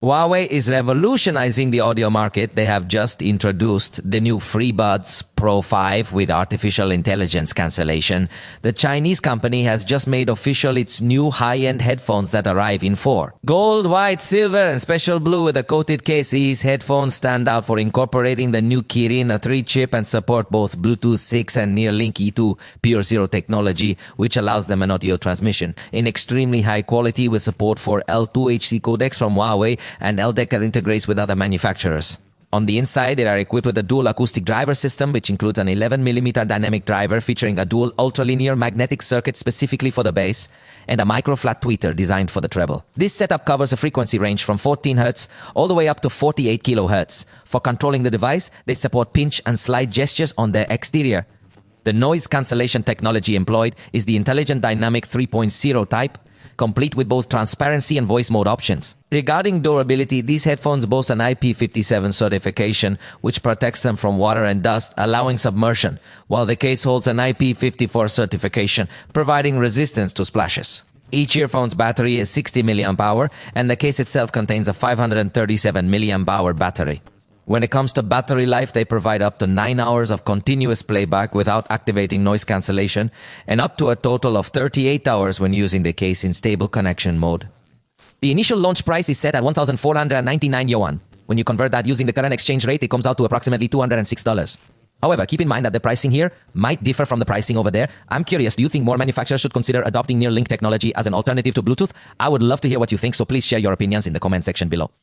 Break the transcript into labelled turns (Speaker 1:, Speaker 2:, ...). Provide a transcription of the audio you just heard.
Speaker 1: Huawei is revolutionizing the audio market. They have just introduced the new FreeBuds Pro 5 with artificial intelligence cancellation. The Chinese company has just made official its new high-end headphones that arrive in 4. Gold, white, silver, and special blue with a coated case. These headphones stand out for incorporating the new Kirin, a 3-chip, and support both Bluetooth 6 and NearLink E2 Pure Zero technology, which allows them an audio transmission in extremely high quality with support for L2HC codecs from Huawei and LDEC that integrates with other manufacturers. On the inside, they are equipped with a dual acoustic driver system, which includes an 11mm dynamic driver featuring a dual ultralinear magnetic circuit specifically for the bass, and a micro-flat tweeter designed for the treble. This setup covers a frequency range from 14 Hz all the way up to 48 kHz. For controlling the device, they support pinch and slide gestures on their exterior. The noise cancellation technology employed is the Intelligent Dynamic 3.0 type, complete with both transparency and voice mode options. Regarding durability, these headphones boast an IP57 certification, which protects them from water and dust, allowing submersion, while the case holds an IP54 certification, providing resistance to splashes. Each earphone's battery is 60 mAh, and the case itself contains a 537 mAh battery. When it comes to battery life, they provide up to 9 hours of continuous playback without activating noise cancellation, and up to a total of 38 hours when using the case in stable connection mode. The initial launch price is set at 1,499 yuan. When you convert that using the current exchange rate, it comes out to approximately $206. However, keep in mind that the pricing here might differ from the pricing over there. I'm curious, do you think more manufacturers should consider adopting NearLink technology as an alternative to Bluetooth? I would love to hear what you think, so please share your opinions in the comment section below.